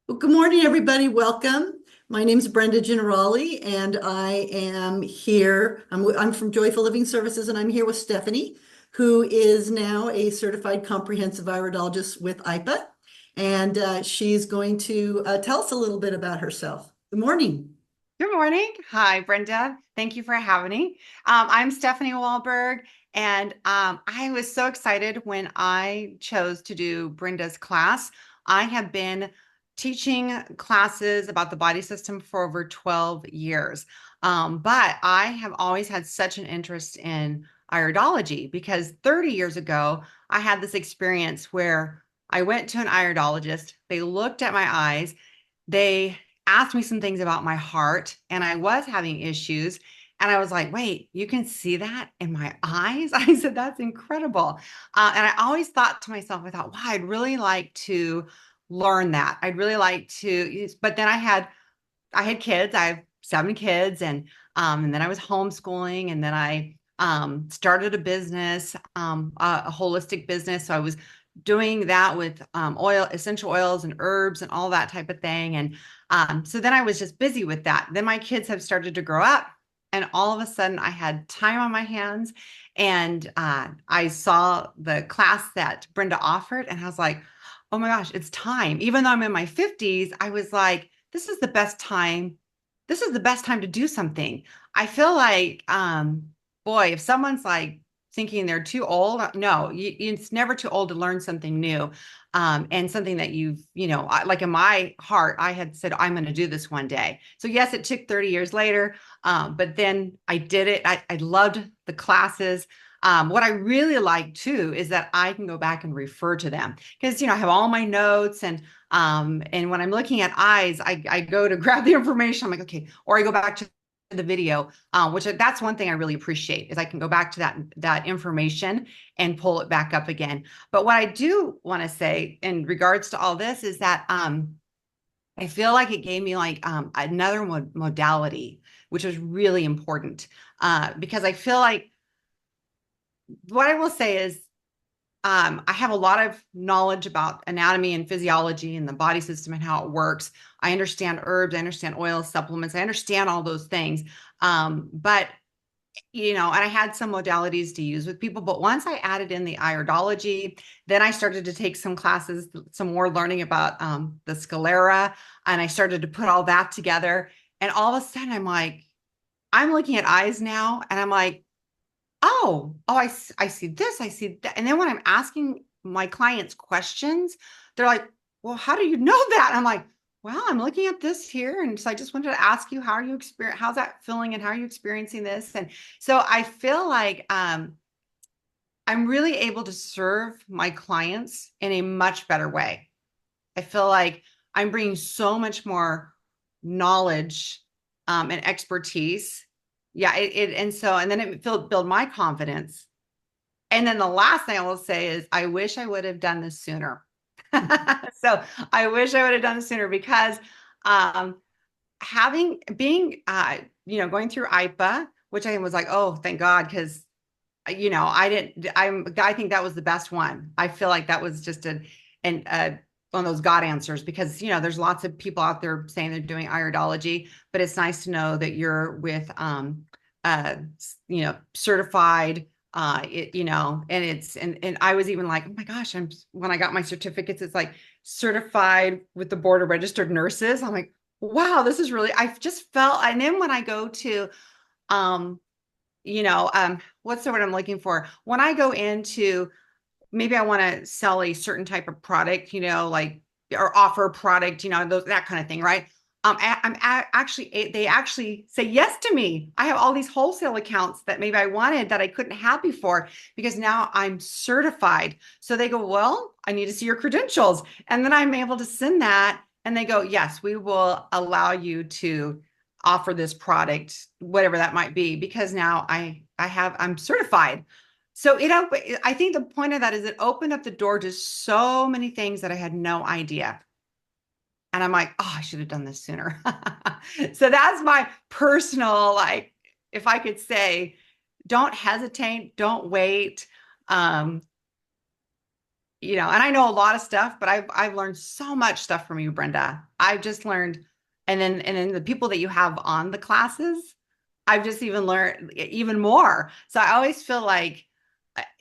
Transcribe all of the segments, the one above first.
Well, good morning, everybody. Welcome. My name is Brenda Generali, and I am here. I'm from Joyful Living Services, and I'm here with Stephanie, who is now a certified comprehensive iridologist with IPA. And she's going to tell us a little bit about herself. Good morning. Good morning. Hi, Brenda. Thank you for having me. I'm Stephanie Wahlberg, and I was so excited when I chose to do Brenda's class. I have been teaching classes about the body system for over 12 years, but I have always had such an interest in iridology because 30 years ago, I had this experience where I went to an iridologist. They looked at my eyes. They asked me some things about my heart, and I was having issues. And I was like, wait, you can see that in my eyes? I said, that's incredible. And I always thought to myself, I thought, wow, I'd really like to learn that. I'd really like to, but then I had kids. I have 7 kids, and then I was homeschooling, and then I started a business, a holistic business. So I was doing that with essential oils and herbs and all that type of thing. And so then I was just busy with that. Then my kids have started to grow up, and all of a sudden I had time on my hands, and I saw the class that Brenda offered, and I was like, oh my gosh, it's time. Even though I'm in my 50s, I was like, this is the best time. This is the best time to do something. I feel like, boy, if someone's like thinking they're too old, no, it's never too old to learn something new. And something that like in my heart, I had said, I'm going to do this one day. So yes, it took 30 years later, but then I did it. I loved the classes. What I really like too is that I can go back and refer to them because, I have all my notes, and when I'm looking at eyes, I go to grab the information. I'm like, okay, or I go back to the video, which that's one thing I really appreciate is I can go back to that information and pull it back up again. But what I do want to say in regards to all this is that I feel like it gave me like another modality, which is really important because I feel like what I will say is I have a lot of knowledge about anatomy and physiology and the body system and how it works. I understand herbs, I understand oils, supplements, I understand all those things. But and I had some modalities to use with people, but once I added in the iridology, then I started to take some classes, some more learning about the sclera, and I started to put all that together. And all of a sudden, I'm looking at eyes now, and I'm like, oh, I see this, I see that. And then when I'm asking my clients questions, they're like, well, how do you know that? And I'm like, well, I'm looking at this here. And so I just wanted to ask you, how's that feeling and how are you experiencing this? And so I feel like I'm really able to serve my clients in a much better way. I feel like I'm bringing so much more knowledge and expertise. Yeah, and then it build my confidence. And then the last thing I will say is I wish I would have done this sooner. So I wish I would have done this sooner because um having being going through IPA, which I was like, oh, thank God, because I think that was the best one. I feel like that was just an one of those God answers because there's lots of people out there saying they're doing iridology, but it's nice to know that you're with uh certified and I was even like, oh my gosh, when I got my certificates, it's like certified with the board of registered nurses. I'm like, wow, this is really, I've just felt, and then when I go to um what's the word I'm looking for? When I go into maybe I want to sell a certain type of product, like or offer a product, that kind of thing, right? Actually, they actually say yes to me. I have all these wholesale accounts that maybe I wanted that I couldn't have before because now I'm certified. So they go, well, I need to see your credentials. And then I'm able to send that. And they go, yes, we will allow you to offer this product, whatever that might be, because now I'm certified. So I think the point of that is it opened up the door to so many things that I had no idea. And I'm like, oh, I should have done this sooner. So that's my personal, like, if I could say, don't hesitate, don't wait. Um, and I know a lot of stuff, but I've learned so much stuff from you, Brenda. I've just learned, and then the people that you have on the classes, I've just even learned even more. So I always feel like,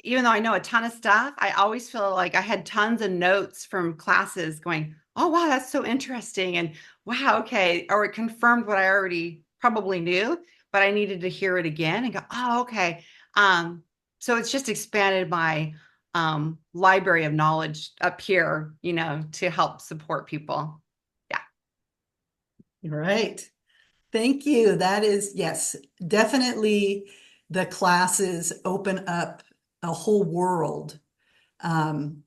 even though I know a ton of stuff, I always feel like I had tons of notes from classes going, oh wow, that's so interesting. And wow, okay. Or it confirmed what I already probably knew, but I needed to hear it again and go, oh, okay. Um, so it's just expanded my library of knowledge up here, to help support people. Yeah. Right. Thank you. That is, yes, definitely the classes open up a whole world. Um,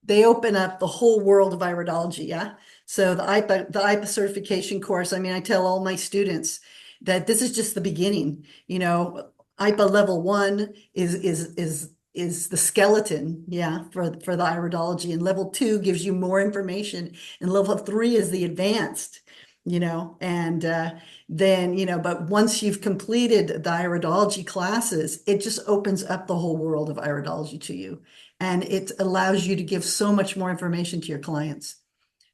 they open up the whole world of iridology, yeah? So the IPA certification course, I mean, I tell all my students that this is just the beginning. IPA level 1 is the skeleton, yeah, for the iridology, and level 2 gives you more information, and level 3 is the advanced, and then, but once you've completed the iridology classes, it just opens up the whole world of iridology to you. And it allows you to give so much more information to your clients.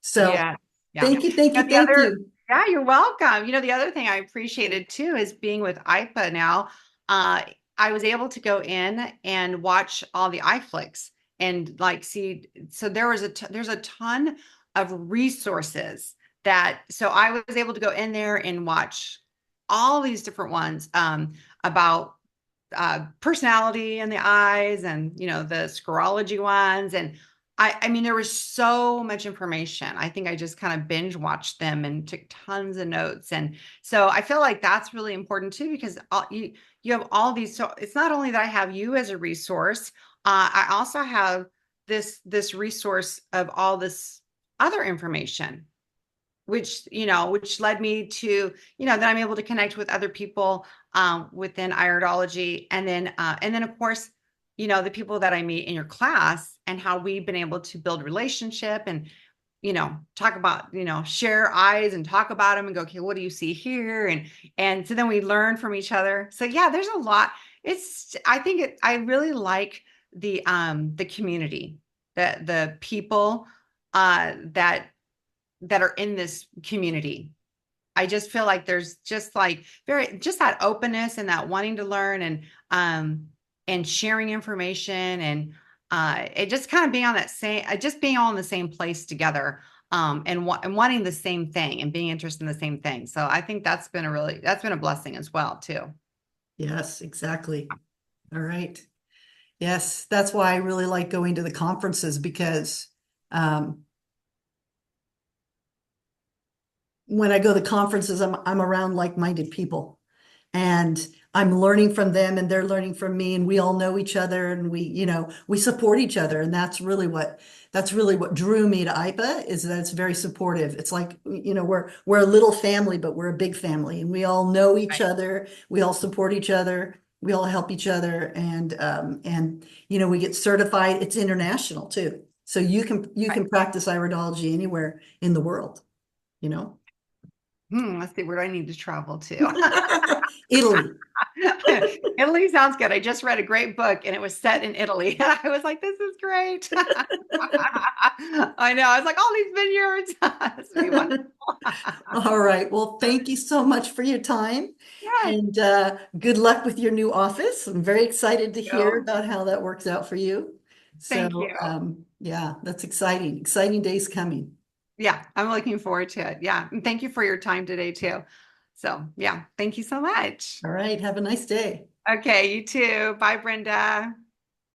So Yeah. Yeah. thank you, thank you, The thank other, you. yeah, you're welcome. The other thing I appreciated too is being with IPA now. Uh, I was able to go in and watch all the iFlicks and like see. So there's a ton of resources so I was able to go in there and watch all these different ones about personality in the eyes, and the scrology ones. And I mean, there was so much information. I think I just kind of binge watched them and took tons of notes. And so I feel like that's really important too, because you have all these. So it's not only that I have you as a resource, I also have this resource of all this other information, which led me to, that I'm able to connect with other people within iridology. And then of course, the people that I meet in your class, and how we've been able to build relationship and, talk about, share eyes and talk about them and go, okay, what do you see here? And so then we learn from each other. So yeah, there's a lot. I really like the community, the people that are in this community. I just feel like there's just like just that openness and that wanting to learn, and sharing information, and it just kind of being on that same just being all in the same place together, and wanting the same thing and being interested in the same thing. So I think that's been a blessing as well too. Yes, exactly. All right. Yes, that's why I really like going to the conferences, because um, when I go to conferences, I'm around like-minded people, and I'm learning from them and they're learning from me, and we all know each other, and we support each other. And that's really what drew me to IPA, is that it's very supportive. It's like, we're a little family, but we're a big family, and we all know each Right. other. We all support each other. We all help each other. And we get certified. It's international too. So you can practice iridology anywhere in the world, you know. Let's see, where do I need to travel to? Italy. Italy sounds good. I just read a great book and it was set in Italy. And I was like, this is great. I know. I was like, all these vineyards. This would be wonderful. All right. Well, thank you so much for your time, Yes. and good luck with your new office. I'm very excited to hear You. about how that works out for you. Thank So, you. yeah, that's exciting. Exciting days coming. Yeah, I'm looking forward to it. Yeah. And thank you for your time today, too. So, yeah, thank you so much. All right. Have a nice day. Okay, you too. Bye, Brenda.